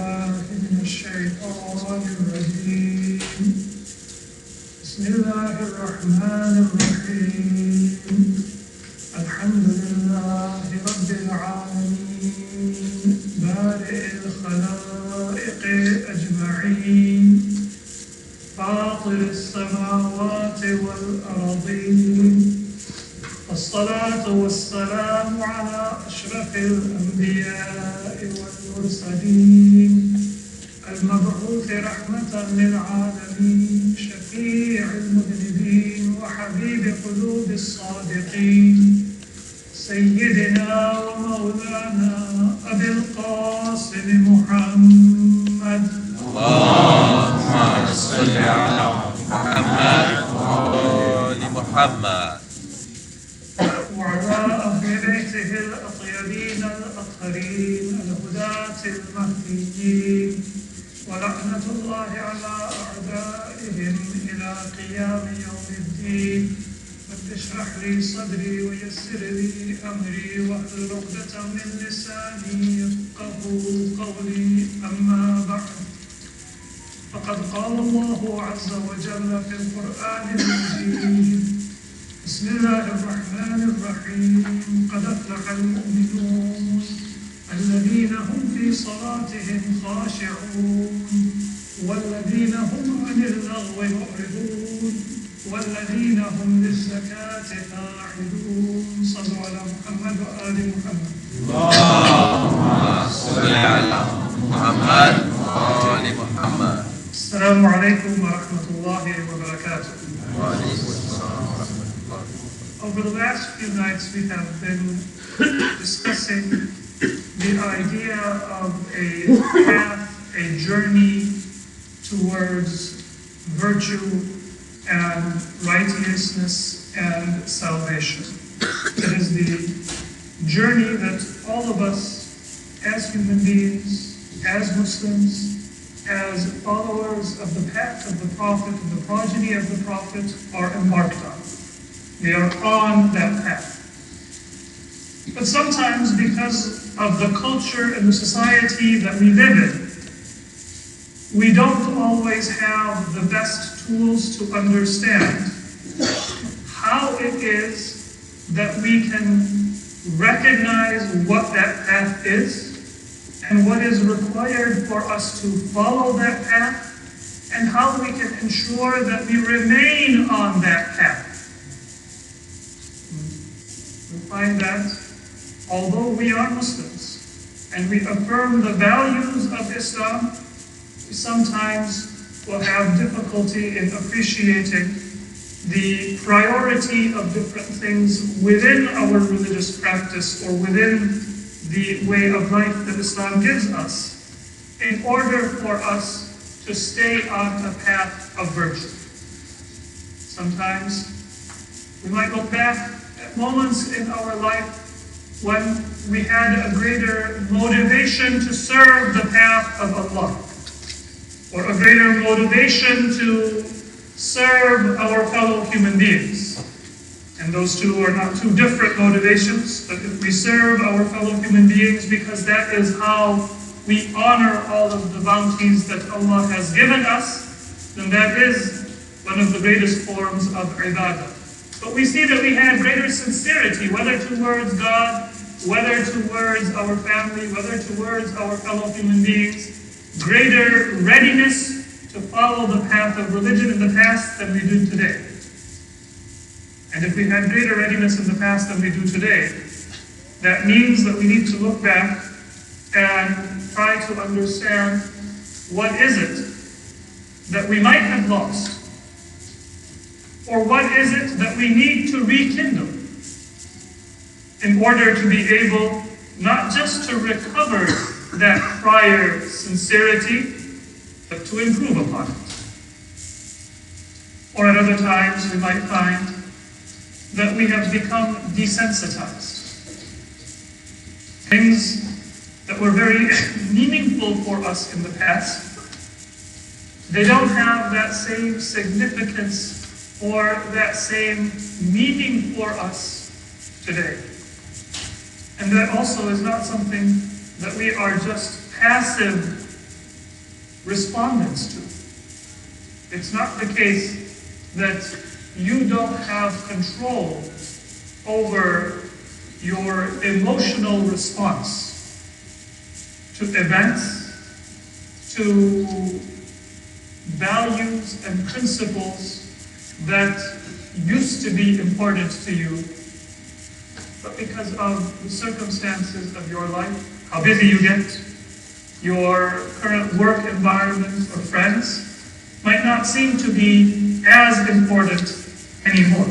بالله من الشيطان الرجيم بسم الله الرحمن الرحيم الحمد لله رب العالمين بارئ الخلائق أجمعين فاطر السماوات والأرضين والصلاة والسلام على أشرف الأنبياء والمرسلين المبعوث رحمة للعالمين شفيع المذنبين وحبيب قلوب الصادقين سيدنا ومولانا أبي القاسم محمد اللهم صل على محمد وآل محمد وعلى أهل بيته الأطيبين الأطهرين الهداة المهديين ولعنة الله على أعدائهم إلى قيام يوم الدين رب اشرح لي صدري ويسر لي أمري واحلل عقدة من لساني يفقهوا قولي أما بعد فقد قال الله عز وجل في القرآن المجيد بسم الله الرحمن الرحيم قد أفلح المؤمنون الذين هم في صلاتهم خاشعون والذين هم عن اللغو معرضون والذين هم للزكاة فاعلون صلوا على محمد وآل محمد اللهم صل على محمد وآل محمد. السلام عليكم ورحمة الله وبركاته. Over the last few nights we have been discussing the idea of a path, a journey towards virtue and righteousness and salvation. It is the journey that all of us as human beings, as Muslims, as followers of the path of the Prophet, of the progeny of the Prophet, are embarked on. They are on that path. But sometimes because of the culture and the society that we live in, we don't always have the best tools to understand how it is that we can recognize what that path is and what is required for us to follow that path and how we can ensure that we remain on that path. We find that although we are Muslims and we affirm the values of Islam, we sometimes will have difficulty in appreciating the priority of different things within our religious practice or within the way of life that Islam gives us in order for us to stay on a path of virtue. Sometimes we might look back at moments in our life when we had a greater motivation to serve the path of Allah, or a greater motivation to serve our fellow human beings. And those two are not two different motivations, but if we serve our fellow human beings because that is how we honor all of the bounties that Allah has given us, then that is one of the greatest forms of ibadah. But we see that we had greater sincerity, whether towards God, whether towards our family, whether towards our fellow human beings, greater readiness to follow the path of religion in the past than we do today. And if we had greater readiness in the past than we do today, that means that we need to look back and try to understand what is it that we might have lost, or what is it that we need to rekindle in order to be able not just to recover that prior sincerity, but to improve upon it. Or at other times we might find that we have become desensitized. Things that were very meaningful for us in the past, they don't have that same significance or that same meaning for us today. And that also is not something that we are just passive respondents to. It's not the case that you don't have control over your emotional response to events, to values and principles that used to be important to you, but because of the circumstances of your life, how busy you get, your current work environment or friends might not seem to be as important anymore.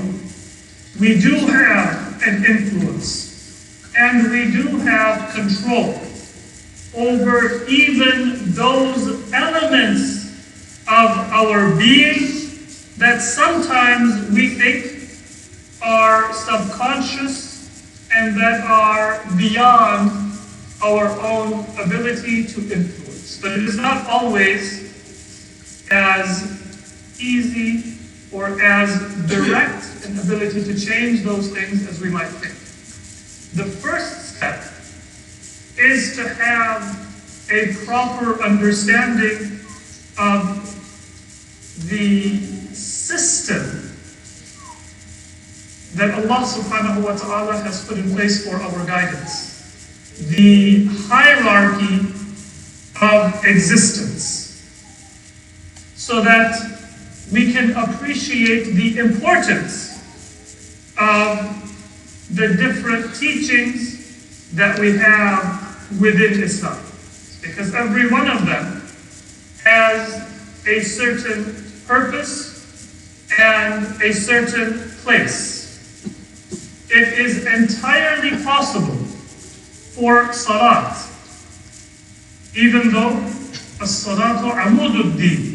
We do have an influence, and we do have control over even those elements of our being that sometimes we think are subconscious and that are beyond our own ability to influence. But it is not always as easy or as direct an ability to change those things as we might think. The first step is to have a proper understanding of the system that Allah subhanahu wa ta'ala has put in place for our guidance. The hierarchy of existence, so that we can appreciate the importance of the different teachings that we have within Islam. Because every one of them has a certain purpose and a certain place. It is entirely possible for salat, even though as-salatu amudud-din,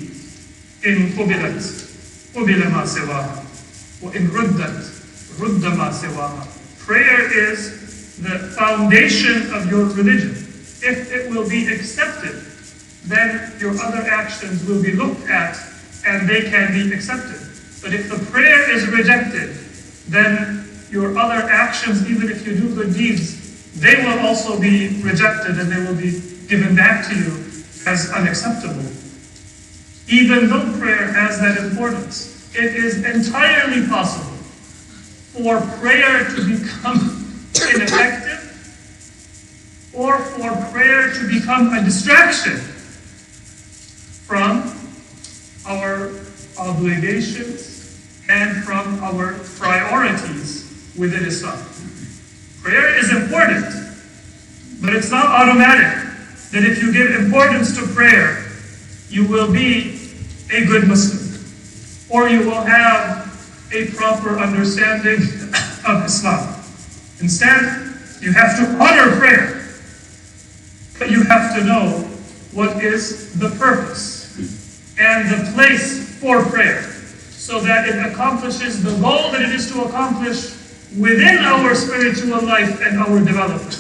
in qubilat, qubila ma siwaha, wa in ruddat, rudda ma siwaha. Prayer is the foundation of your religion. If it will be accepted, then your other actions will be looked at and they can be accepted. But if the prayer is rejected, then your other actions, even if you do good deeds, they will also be rejected and they will be given back to you as unacceptable. Even though prayer has that importance, it is entirely possible for prayer to become ineffective or for prayer to become a distraction from our obligations and from our priorities within Islam. Prayer is important, but it's not automatic that if you give importance to prayer, you will be a good Muslim, or you will have a proper understanding of Islam. Instead, you have to honor prayer, but you have to know what is the purpose and the place for prayer, so that it accomplishes the goal that it is to accomplish within our spiritual life and our development.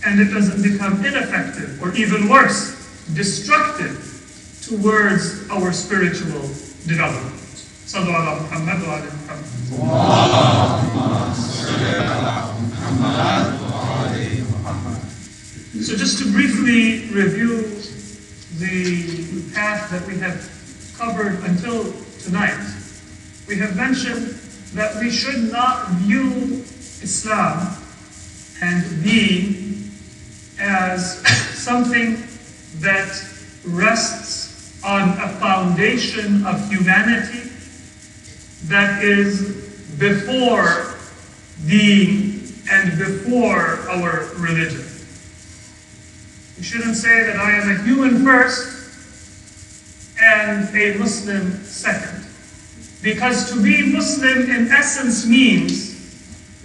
And it doesn't become ineffective, or even worse, destructive towards our spiritual development. Sallu ala Muhammad wa ala Muhammad. So just to briefly review the path that we have covered until tonight, we have mentioned that we should not view Islam and being as something that rests on a foundation of humanity that is before being and before our religion. We shouldn't say that I am a human first and a Muslim second. Because to be Muslim in essence means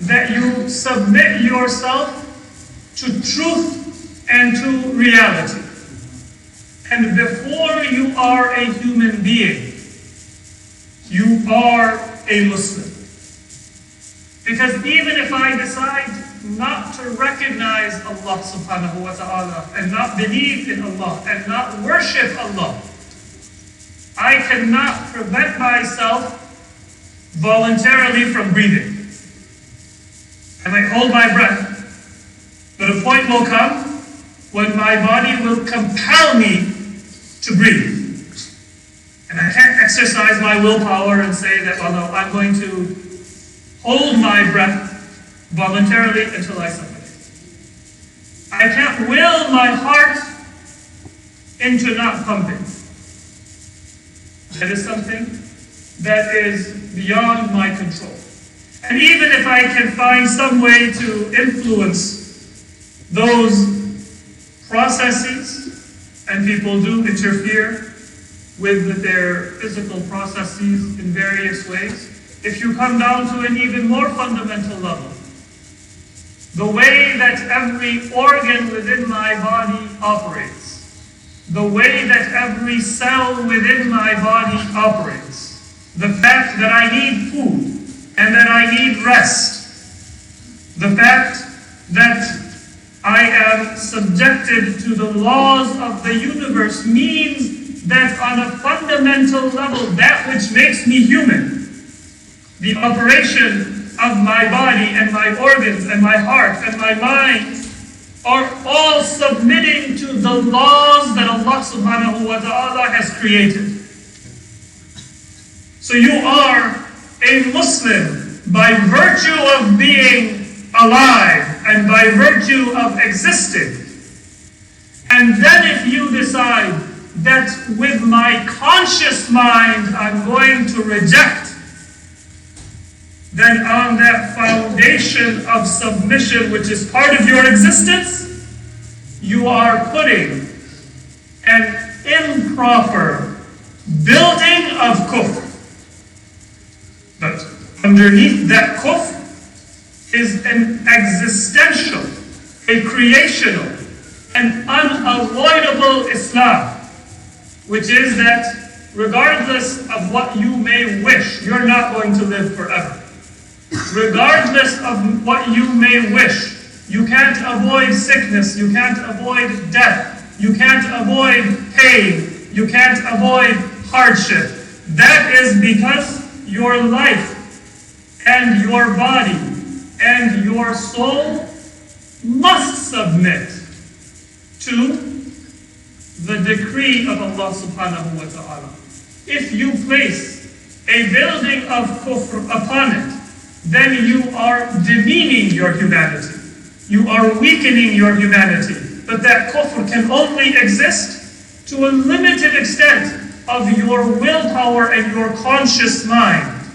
that you submit yourself to truth and to reality. And before you are a human being, you are a Muslim. Because even if I decide not to recognize Allah subhanahu wa ta'ala and not believe in Allah and not worship Allah, I cannot prevent myself voluntarily from breathing. I might hold my breath, but a point will come when my body will compel me to breathe. And I can't exercise my willpower and say that, well, no, I'm going to hold my breath voluntarily until I suffocate. I can't will my heart into not pumping. That is something that is beyond my control. And even if I can find some way to influence those processes, and people do interfere with their physical processes in various ways, if you come down to an even more fundamental level, the way that every organ within my body operates, the way that every cell within my body operates, the fact that I need food and that I need rest, the fact that I am subjected to the laws of the universe means that on a fundamental level, that which makes me human, the operation of my body and my organs and my heart and my mind are all submitting to the laws that Allah subhanahu wa ta'ala has created. So you are a Muslim by virtue of being alive and by virtue of existing. And then if you decide that with my conscious mind I'm going to reject, then on that foundation of submission, which is part of your existence, you are putting an improper building of kufr. But underneath that kufr is an existential, a creational, an unavoidable Islam, which is that regardless of what you may wish, you're not going to live forever. Regardless of what you may wish, you can't avoid sickness, you can't avoid death, you can't avoid pain, you can't avoid hardship. That is because your life and your body and your soul must submit to the decree of Allah subhanahu wa ta'ala. If you place a building of kufr upon it, then you are demeaning your humanity. You are weakening your humanity. But that kufr can only exist to a limited extent of your willpower and your conscious mind.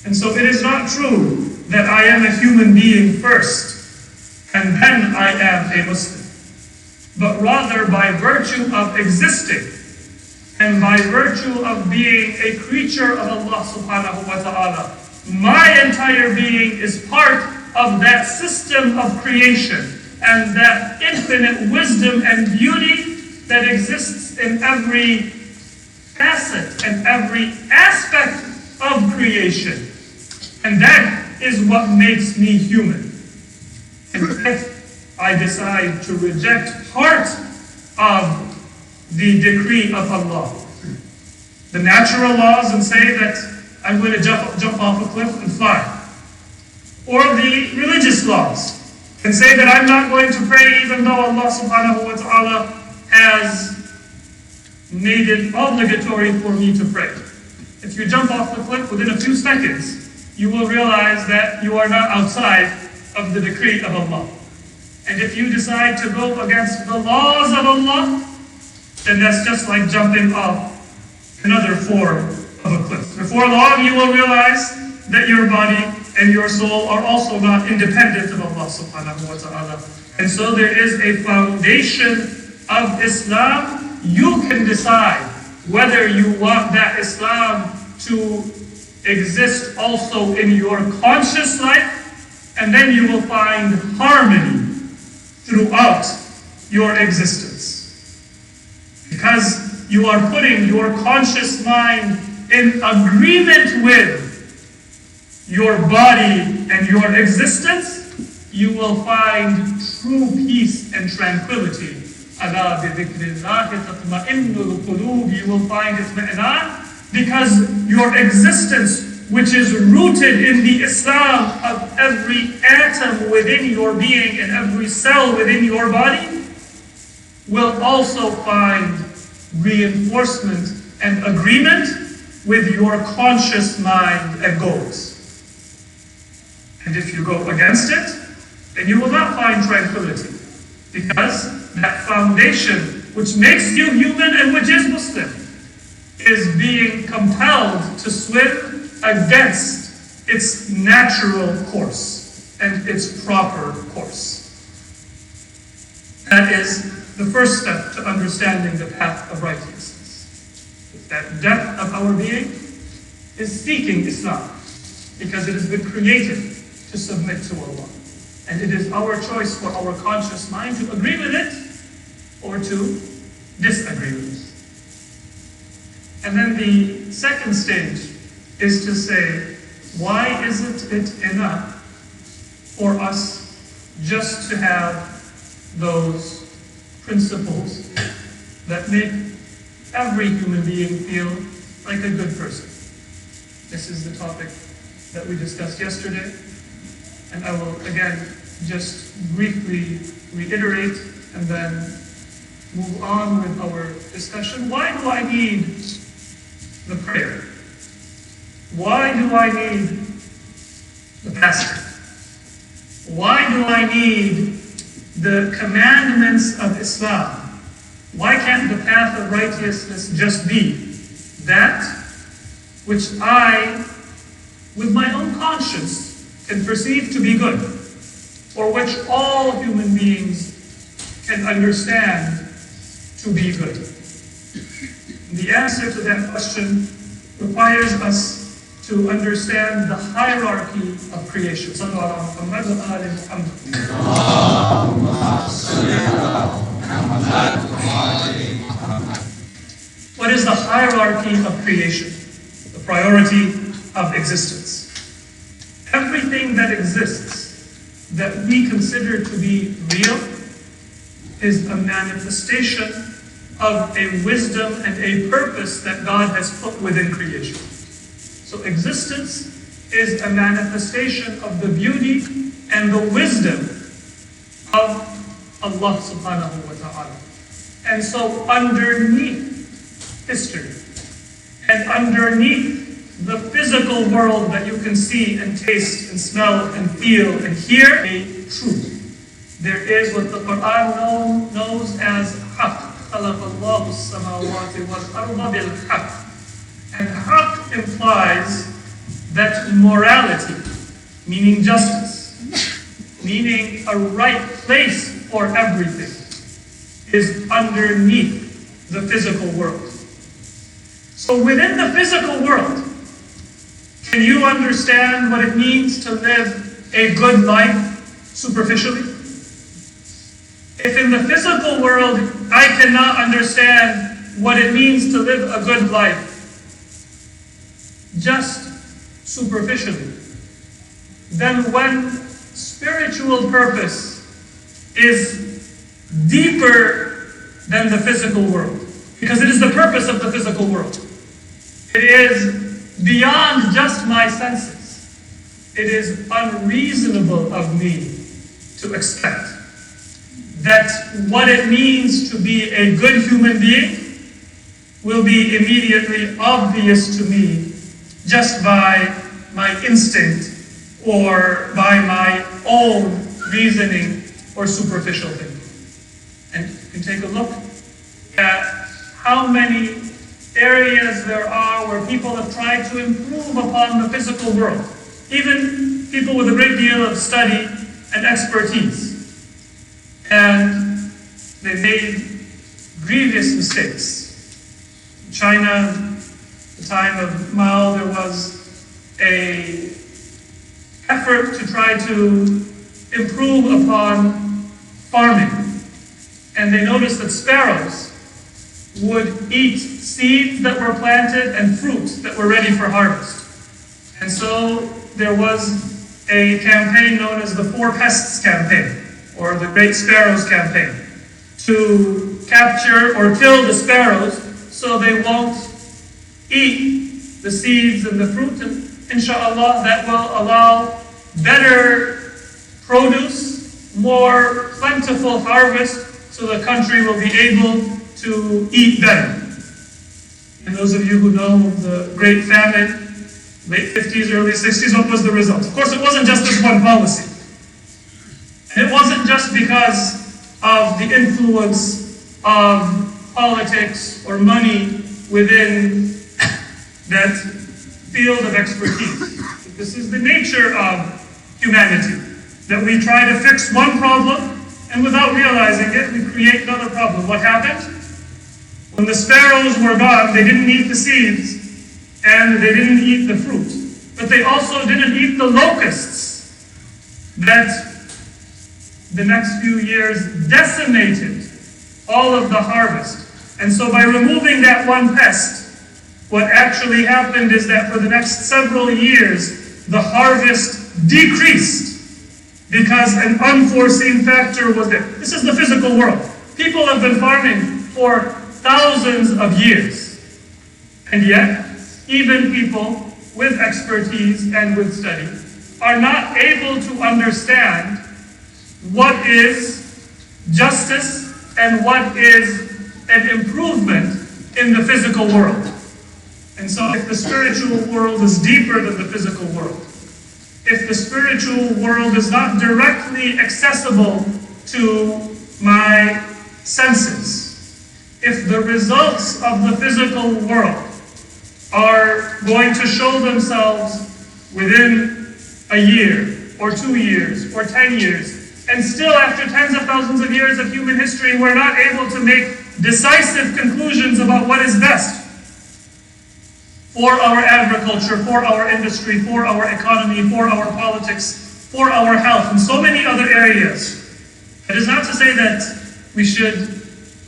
And so it is not true that I am a human being first, and then I am a Muslim. But rather by virtue of existing, and by virtue of being a creature of Allah subhanahu wa ta'ala, my entire being is part of that system of creation and that infinite wisdom and beauty that exists in every facet and every aspect of creation. And that is what makes me human. And if I decide to reject part of the decree of Allah, the natural laws, and say that I'm going to jump off a cliff and fly, or the religious laws, and say that I'm not going to pray even though Allah subhanahu wa ta'ala has made it obligatory for me to pray. If you jump off the cliff within a few seconds, you will realize that you are not outside of the decree of Allah. And if you decide to go against the laws of Allah, then that's just like jumping off another form of a cliff. Before long, you will realize that your body and your soul are also not independent of Allah subhanahu wa ta'ala. And so there is a foundation of Islam. You can decide whether you want that Islam to exist also in your conscious life, and then you will find harmony throughout your existence. Because you are putting your conscious mind in agreement with your body and your existence, you will find true peace and tranquility. أَلَا بِذِكْرِ اللَّهِ تَطْمَئِنُّ الْقُلُوبِ. You will find itmi'nan because your existence, which is rooted in the Islam of every atom within your being and every cell within your body, will also find reinforcement and agreement with your conscious mind and goals. And if you go against it, then you will not find tranquility, because that foundation which makes you human and which is Muslim is being compelled to swim against its natural course and its proper course. That is the first step to understanding the path of righteousness. That depth of our being is seeking Islam, because it has been created to submit to Allah. And it is our choice for our conscious mind to agree with it or to disagree with it. And then the second stage is to say, why isn't it enough for us just to have those principles that make every human being feel like a good person? This is the topic that we discussed yesterday, and I will again just briefly reiterate and then move on with our discussion. Why do I need the prayer? Why do I need the fasting? Why do I need the commandments of Islam? Why can't the path of righteousness just be that which I, with my own conscience, can perceive to be good, or which all human beings can understand to be good? The answer to that question requires us to understand the hierarchy of creation. What is the hierarchy of creation? The priority of existence. Everything that exists that we consider to be real is a manifestation of a wisdom and a purpose that God has put within creation. So existence is a manifestation of the beauty and the wisdom of Allah subhanahu wa ta'ala. And so underneath history and underneath the physical world that you can see and taste and smell and feel and hear, a truth. There is what the Quran knows as haqq. خَلَقَ اللَّهُ السَّمَاوَاتِ وَالْأَرْضَ بِالْحَقِّ. And haqq implies that morality, meaning justice, meaning a right place for everything, is underneath the physical world. So within the physical world, can you understand what it means to live a good life superficially? If in the physical world I cannot understand what it means to live a good life just superficially, then when spiritual purpose is deeper than the physical world, because it is the purpose of the physical world, it is beyond just my senses. It is unreasonable of me to expect that what it means to be a good human being will be immediately obvious to me just by my instinct or by my own reasoning or superficial thinking. And you can take a look at how many areas there are where people have tried to improve upon the physical world. Even people with a great deal of study and expertise. And they made grievous mistakes. In China, the time of Mao, there was an effort to try to improve upon farming. And they noticed that sparrows would eat seeds that were planted and fruit that were ready for harvest. And so there was a campaign known as the Four Pests Campaign, or the Great Sparrows Campaign, to capture or kill the sparrows so they won't eat the seeds and the fruit. And inshallah, that will allow better produce, more plentiful harvest, so the country will be able to eat better. And those of you who know the Great Famine, late 50s, early 60s, what was the result? Of course, it wasn't just this one policy. And it wasn't just because of the influence of politics or money within that field of expertise. This is the nature of humanity, that we try to fix one problem, and without realizing it, we create another problem. What happened? When the sparrows were gone, they didn't eat the seeds, and they didn't eat the fruit. But they also didn't eat the locusts that the next few years decimated all of the harvest. And so by removing that one pest, what actually happened is that for the next several years, the harvest decreased because an unforeseen factor was there. This is the physical world. People have been farming for thousands of years. And yet, even people with expertise and with study are not able to understand what is justice and what is an improvement in the physical world. And so if the spiritual world is deeper than the physical world, if the spiritual world is not directly accessible to my senses, if the results of the physical world are going to show themselves within a year, or 2 years, or 10 years, and still after tens of thousands of years of human history, we're not able to make decisive conclusions about what is best for our agriculture, for our industry, for our economy, for our politics, for our health, and so many other areas. It is not to say that we should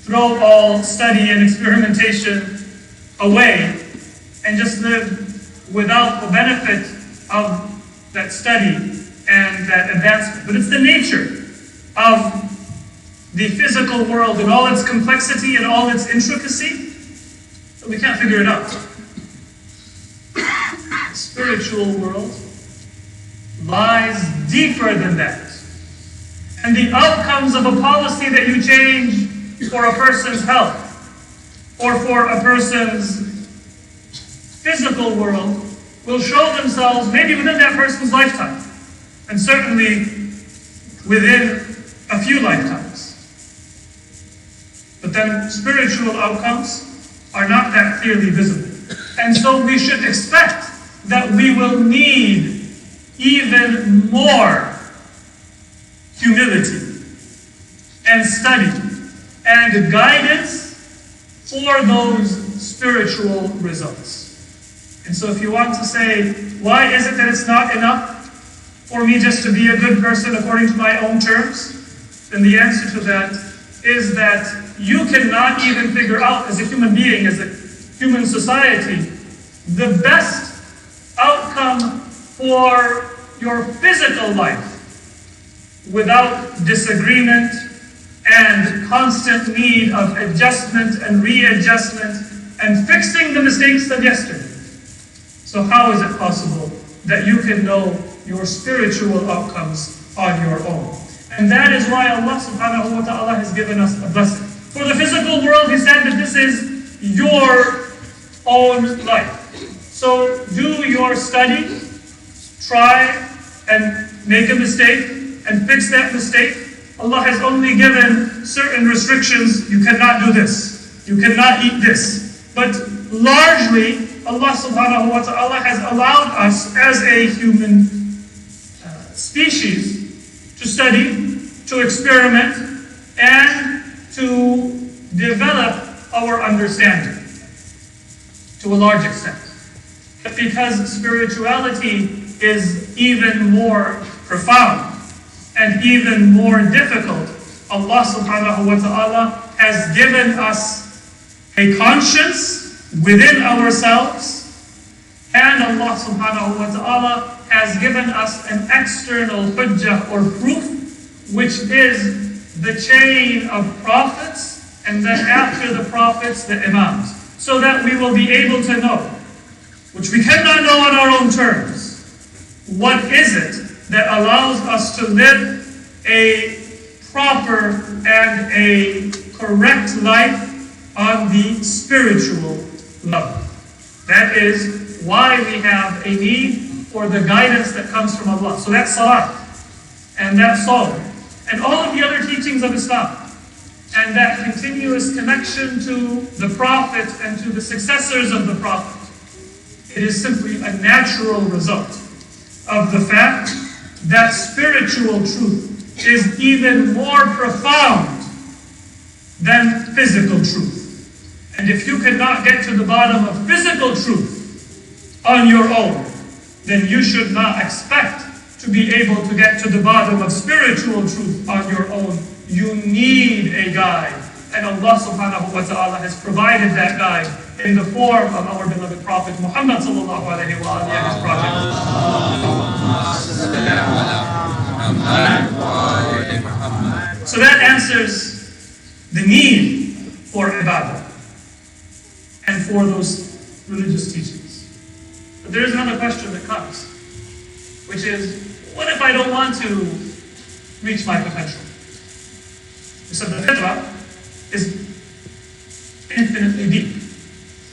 throw all study and experimentation away and just live without the benefit of that study and that advancement. But it's the nature of the physical world in all its complexity and all its intricacy that we can't figure it out. The spiritual world lies deeper than that. And the outcomes of a policy that you change for a person's health or for a person's physical world will show themselves maybe within that person's lifetime, and certainly within a few lifetimes. But then spiritual outcomes are not that clearly visible. And so we should expect that we will need even more humility and study and guidance for those spiritual results. And so if you want to say, why is it that it's not enough for me just to be a good person according to my own terms? Then the answer to that is that you cannot even figure out as a human being, as a human society, the best outcome for your physical life without disagreement and constant need of adjustment and readjustment and fixing the mistakes of yesterday. So how is it possible that you can know your spiritual outcomes on your own? And that is why Allah subhanahu wa ta'ala has given us a blessing. For the physical world, He said that this is your own life. So do your study, try and make a mistake and fix that mistake. Allah has only given certain restrictions. You cannot do this. You cannot eat this. But largely, Allah subhanahu wa ta'ala has allowed us as a human species to study, to experiment, and to develop our understanding to a large extent. But because spirituality is even more profound and even more difficult, Allah subhanahu wa ta'ala has given us a conscience within ourselves, and Allah subhanahu wa ta'ala has given us an external hujjah or proof, which is the chain of prophets, and then after the prophets, the imams, so that we will be able to know, which we cannot know on our own terms, what is it that allows us to live a proper and a correct life on the spiritual love. That is why we have a need for the guidance that comes from Allah. So that's salat, and that's saum, and all of the other teachings of Islam, and that continuous connection to the Prophet and to the successors of the Prophet. It is simply a natural result of the fact that spiritual truth is even more profound than physical truth. And if you cannot get to the bottom of physical truth on your own, then you should not expect to be able to get to the bottom of spiritual truth on your own. You need a guide. And Allah subhanahu wa ta'ala has provided that guide in the form of our beloved Prophet Muhammad sallallahu alayhi wa alihi and his project. So that answers the need for ibadah and for those religious teachings. But there is another question that comes, which is, what if I don't want to reach my potential? So the fitrah is infinitely deep,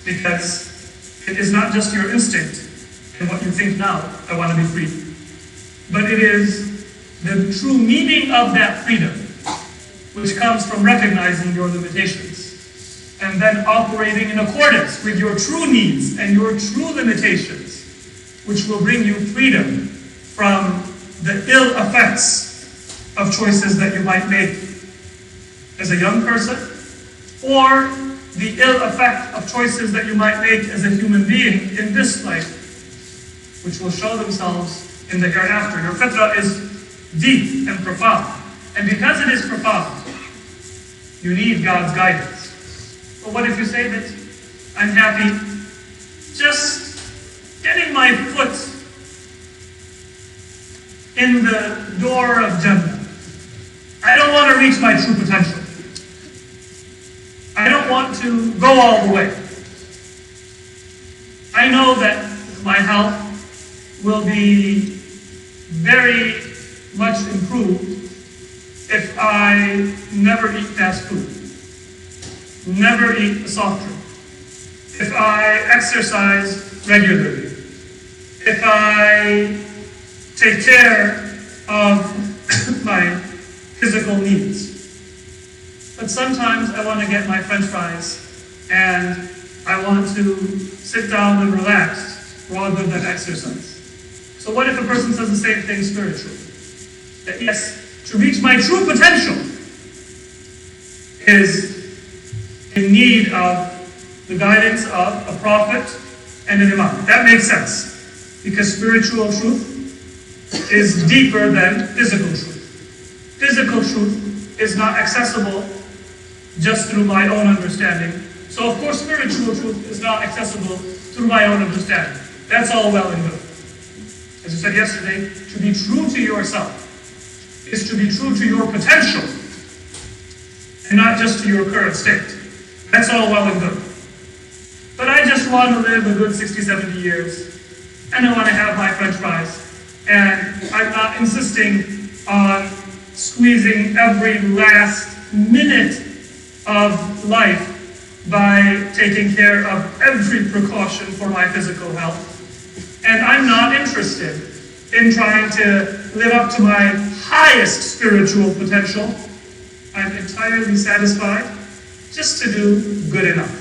because it is not just your instinct and what you think now, I want to be free, but it is the true meaning of that freedom, which comes from recognizing your limitations and then operating in accordance with your true needs and your true limitations, which will bring you freedom from the ill effects of choices that you might make as a young person, or the ill effect of choices that you might make as a human being in this life, which will show themselves in the hereafter. Your fitrah is deep and profound. And because it is profound, you need God's guidance. But what if you say that I'm happy just getting my foot in the door of Jannah? I don't want to reach my true potential. I don't want to go all the way. I know that my health will be very much improved if I never eat fast food, never eat a soft drink, if I exercise regularly, if I take care of my physical needs. But sometimes I want to get my French fries and I want to sit down and relax rather than exercise. So what if a person says the same thing spiritually? That yes, to reach my true potential is in need of the guidance of a prophet and an imam. That makes sense, because spiritual truth is deeper than physical truth. Physical truth is not accessible just through my own understanding. So of course spiritual truth is not accessible through my own understanding. That's all well and good. As you said yesterday, to be true to yourself is to be true to your potential and not just to your current state. That's all well and good. But I just want to live a good 60, 70 years, and I want to have my French fries, and I'm not insisting on squeezing every last minute of life by taking care of every precaution for my physical health. And I'm not interested in trying to live up to my highest spiritual potential. I'm entirely satisfied just to do good enough.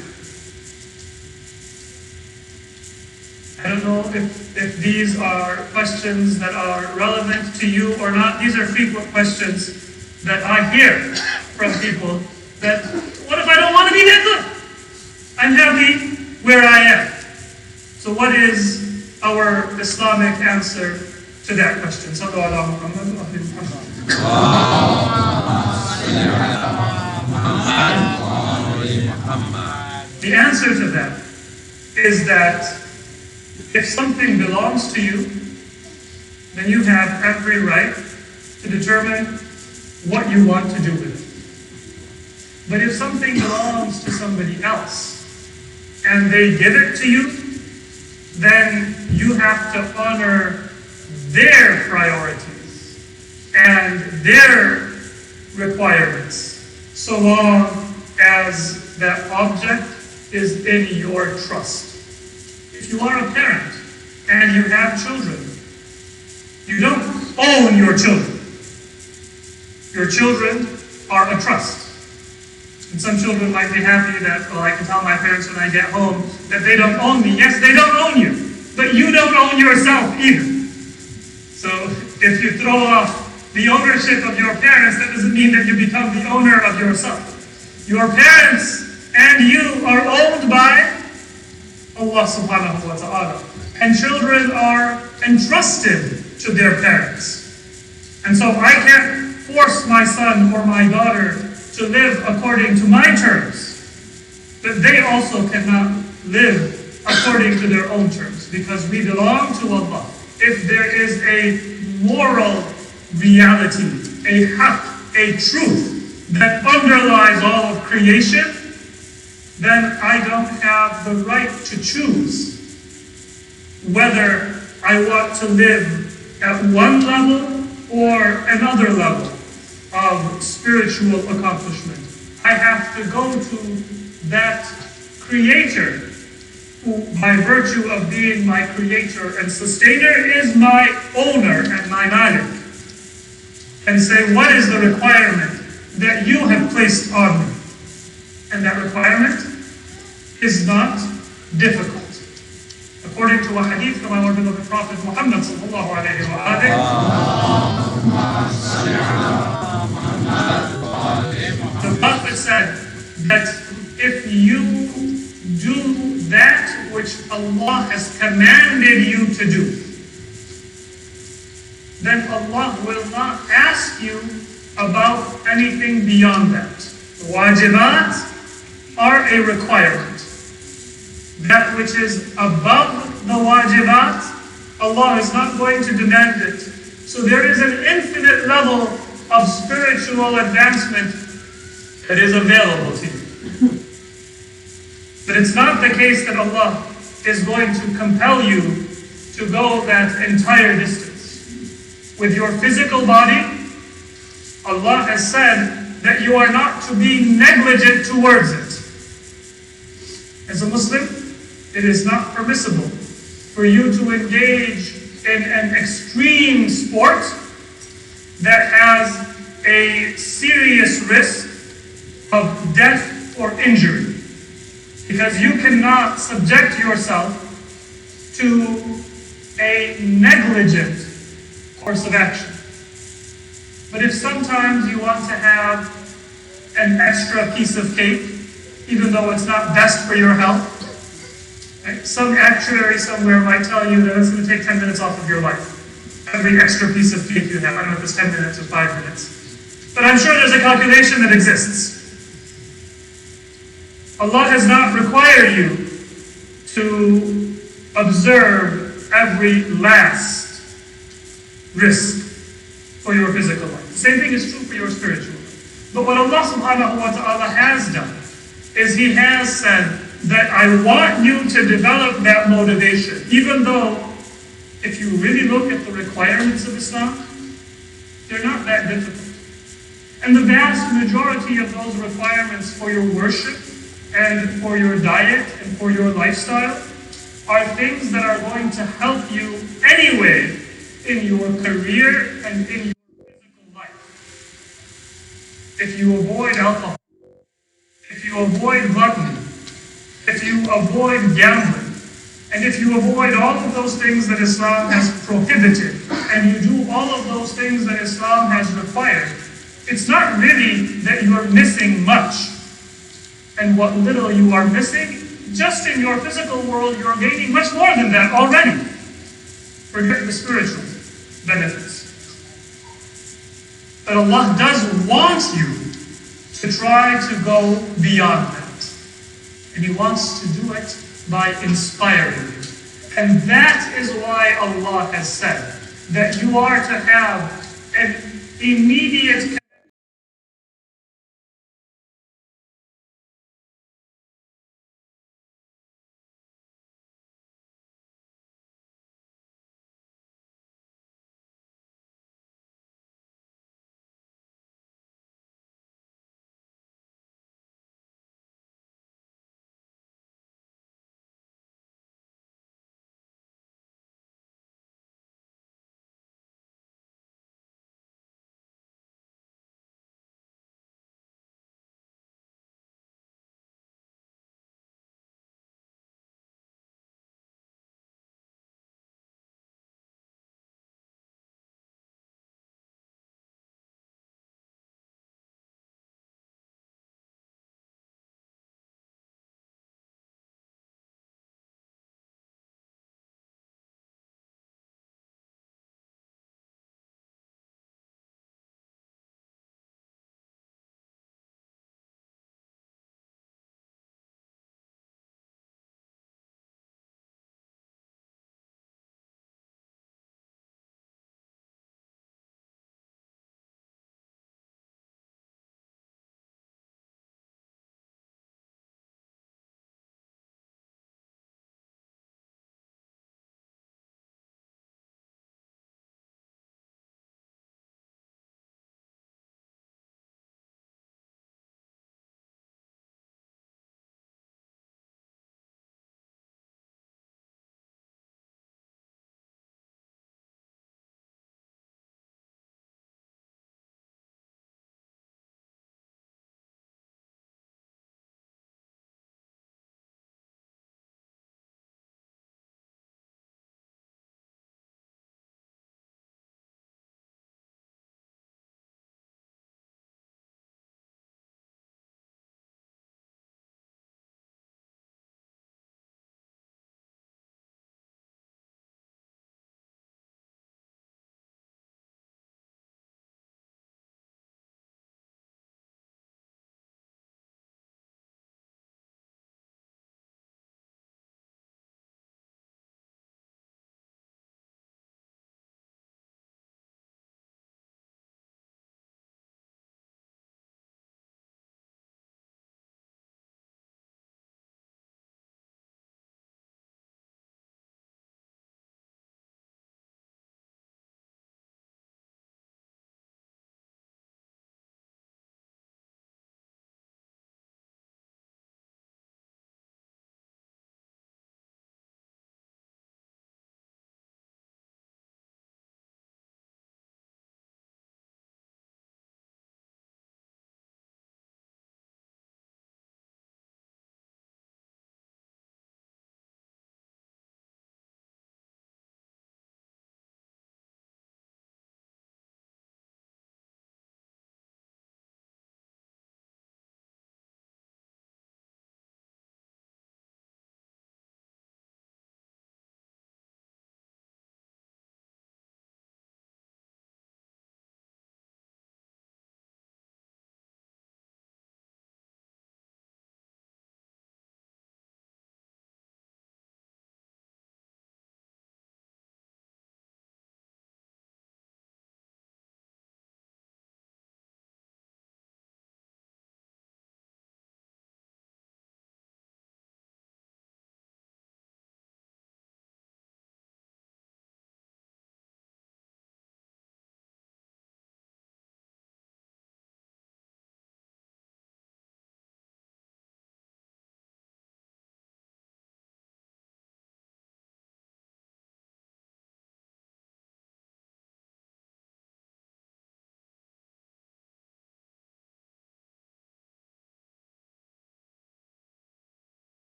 I don't know if these are questions that are relevant to you or not. These are frequent questions that I hear from people. That, what if I don't want to be that good? I'm happy where I am. So what is our Islamic answer to that question? The answer to that is that if something belongs to you, then you have every right to determine what you want to do with it. But if something belongs to somebody else and they give it to you, then you have to honor their priorities and their requirements, so long as that object is in your trust. If you are a parent and you have children, you don't own your children. Your children are a trust. And some children might be happy that, well, I can tell my parents when I get home that they don't own me. Yes, they don't own you, but you don't own yourself either. So if you throw off the ownership of your parents, that doesn't mean that you become the owner of yourself. Your parents and you are owned by Allah subhanahu wa ta'ala. And children are entrusted to their parents. And so I can't force my son or my daughter to live according to my terms. But they also cannot live according to their own terms, because we belong to Allah. If there is a moral reality, a haqq, a truth that underlies all of creation, then I don't have the right to choose whether I want to live at one level or another level of spiritual accomplishment. I have to go to that Creator, who by virtue of being my creator and sustainer is my owner and my malik, and say, what is the requirement that you have placed on me? And that requirement is not difficult. According to a hadith from our beloved Prophet Muhammad sallallahu alayhi wa the Prophet said that if you do that which Allah has commanded you to do, then Allah will not ask you about anything beyond that. Wajibat are a requirement. That which is above the wajibat, Allah is not going to demand it. So there is an infinite level of spiritual advancement that is available to you. But it's not the case that Allah is going to compel you to go that entire distance. With your physical body, Allah has said that you are not to be negligent towards it. As a Muslim, it is not permissible for you to engage in an extreme sport that has a serious risk of death or injury, because you cannot subject yourself to a negligent course of action. But if sometimes you want to have an extra piece of cake, even though it's not best for your health, right? Some actuary somewhere might tell you that it's going to take 10 minutes off of your life. Every extra piece of cake you have. I don't know if it's 10 minutes or 5 minutes. But I'm sure there's a calculation that exists. Allah has not required you to observe every last risk for your physical life. The same thing is true for your spiritual life. But what Allah subhanahu wa ta'ala has done is He has said that I want you to develop that motivation, even though if you really look at the requirements of Islam, they're not that difficult. And the vast majority of those requirements for your worship and for your diet and for your lifestyle are things that are going to help you anyway in your career and in your physical life. If you avoid alcohol, if you avoid gluttony, if you avoid gambling, and if you avoid all of those things that Islam has prohibited, and you do all of those things that Islam has required, it's not really that you're missing much. And what little you are missing, just in your physical world, you're gaining much more than that already. Forget the spiritual benefits. But Allah does want you to try to go beyond that. And He wants to do it by inspiring you. And that is why Allah has said that you are to have an immediate